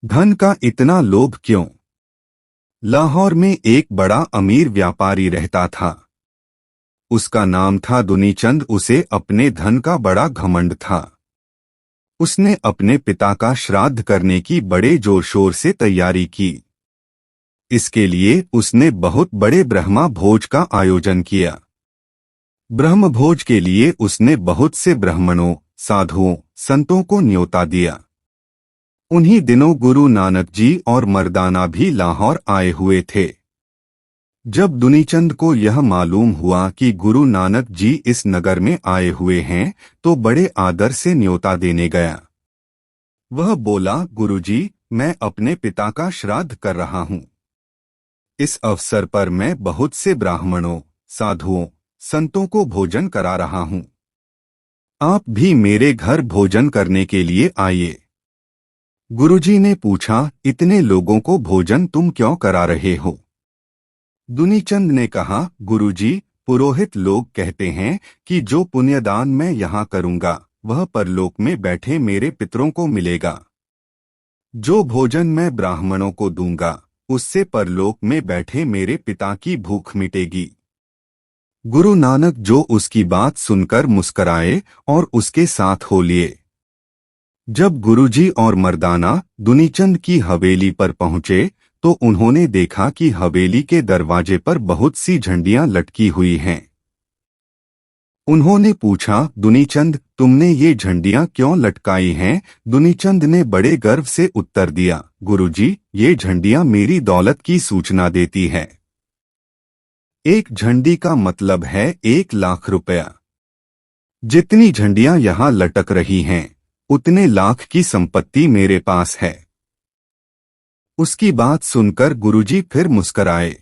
धन का इतना लोभ क्यों? लाहौर में एक बड़ा अमीर व्यापारी रहता था। उसका नाम था दुनीचंद। उसे अपने धन का बड़ा घमंड था। उसने अपने पिता का श्राद्ध करने की बड़े जोर शोर से तैयारी की। इसके लिए उसने बहुत बड़े ब्रह्मा भोज का आयोजन किया। ब्रह्म भोज के लिए उसने बहुत से ब्राह्मणों, साधुओं, संतों को न्योता दिया। उन्हीं दिनों गुरु नानक जी और मर्दाना भी लाहौर आए हुए थे। जब दुनीचंद को यह मालूम हुआ कि गुरु नानक जी इस नगर में आए हुए हैं, तो बड़े आदर से न्योता देने गया। वह बोला, गुरुजी, मैं अपने पिता का श्राद्ध कर रहा हूँ। इस अवसर पर मैं बहुत से ब्राह्मणों, साधुओं, संतों को भोजन करा रहा हूँ। आप भी मेरे घर भोजन करने के लिए आइए। गुरुजी ने पूछा, इतने लोगों को भोजन तुम क्यों करा रहे हो? दुनीचंद ने कहा, गुरुजी, पुरोहित लोग कहते हैं कि जो पुण्यदान मैं यहाँ करूँगा वह परलोक में बैठे मेरे पितरों को मिलेगा। जो भोजन मैं ब्राह्मणों को दूंगा उससे परलोक में बैठे मेरे पिता की भूख मिटेगी। गुरु नानक जो उसकी बात सुनकर मुस्कराए और उसके साथ हो लिए। जब गुरुजी और मर्दाना दुनीचंद की हवेली पर पहुंचे तो उन्होंने देखा कि हवेली के दरवाजे पर बहुत सी झंडियां लटकी हुई हैं। उन्होंने पूछा, दुनीचंद, तुमने ये झंडियां क्यों लटकाई हैं? दुनीचंद ने बड़े गर्व से उत्तर दिया, गुरुजी, ये झंडियां मेरी दौलत की सूचना देती है। एक झंडी का मतलब है 1,00,000 रुपया। जितनी झंडियां यहाँ लटक रही हैं उतने लाख की संपत्ति मेरे पास है। उसकी बात सुनकर गुरुजी फिर मुस्कराए।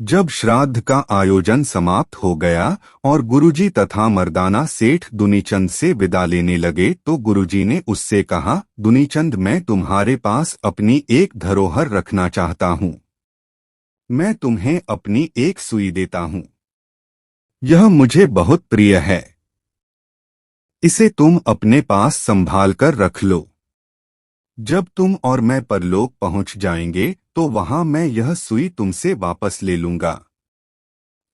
जब श्राद्ध का आयोजन समाप्त हो गया और गुरुजी तथा मर्दाना सेठ दुनीचंद से विदा लेने लगे तो गुरुजी ने उससे कहा, दुनीचंद, मैं तुम्हारे पास अपनी एक धरोहर रखना चाहता हूँ। मैं तुम्हें अपनी एक सुई देता हूँ। यह मुझे बहुत प्रिय है। इसे तुम अपने पास संभाल कर रख लो। जब तुम और मैं परलोक पहुंच जाएंगे तो वहां मैं यह सुई तुमसे वापस ले लूंगा।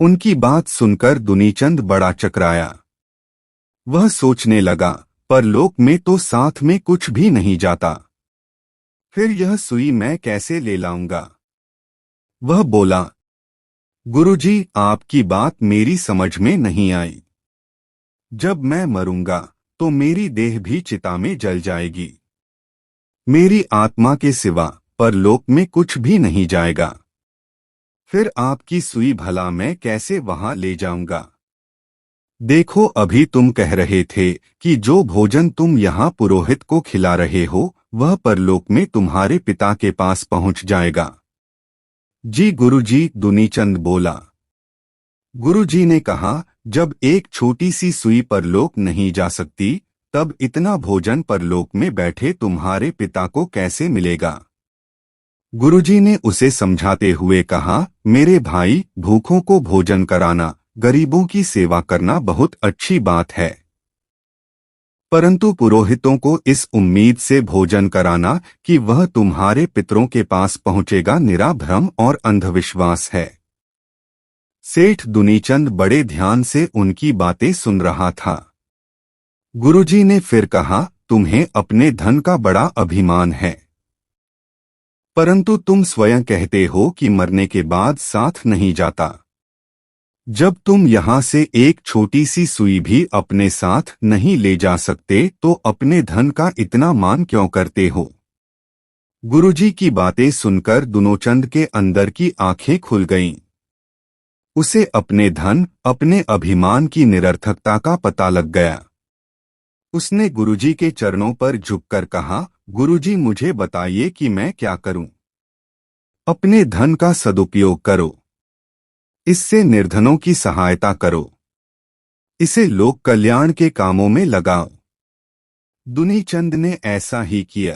उनकी बात सुनकर दुनीचंद बड़ा चकराया। वह सोचने लगा, परलोक में तो साथ में कुछ भी नहीं जाता, फिर यह सुई मैं कैसे ले लाऊंगा? वह बोला, गुरुजी, आपकी बात मेरी समझ में नहीं आई। जब मैं मरूंगा तो मेरी देह भी चिता में जल जाएगी। मेरी आत्मा के सिवा परलोक में कुछ भी नहीं जाएगा। फिर आपकी सुई भला मैं कैसे वहां ले जाऊंगा? देखो, अभी तुम कह रहे थे कि जो भोजन तुम यहाँ पुरोहित को खिला रहे हो वह परलोक में तुम्हारे पिता के पास पहुंच जाएगा। जी गुरुजी, दुनीचंद बोला। गुरुजी ने कहा, जब एक छोटी सी सुई परलोक नहीं जा सकती तब इतना भोजन परलोक में बैठे तुम्हारे पिता को कैसे मिलेगा? गुरुजी ने उसे समझाते हुए कहा, मेरे भाई, भूखों को भोजन कराना, गरीबों की सेवा करना बहुत अच्छी बात है, परंतु पुरोहितों को इस उम्मीद से भोजन कराना कि वह तुम्हारे पितरों के पास पहुंचेगा, निरा भ्रम और अंधविश्वास है। सेठ दुनीचंद बड़े ध्यान से उनकी बातें सुन रहा था। गुरुजी ने फिर कहा, तुम्हें अपने धन का बड़ा अभिमान है, परंतु तुम स्वयं कहते हो कि मरने के बाद साथ नहीं जाता। जब तुम यहाँ से एक छोटी सी सुई भी अपने साथ नहीं ले जा सकते तो अपने धन का इतना मान क्यों करते हो? गुरुजी की बातें सुनकर दुनीचंद के अंदर की आंखें खुल गईं। उसे अपने धन, अपने अभिमान की निरर्थकता का पता लग गया। उसने गुरुजी के चरणों पर झुककर कहा, गुरुजी, मुझे बताइए कि मैं क्या करूं? अपने धन का सदुपयोग करो। इससे निर्धनों की सहायता करो। इसे लोक कल्याण के कामों में लगाओ। दुनीचंद ने ऐसा ही किया।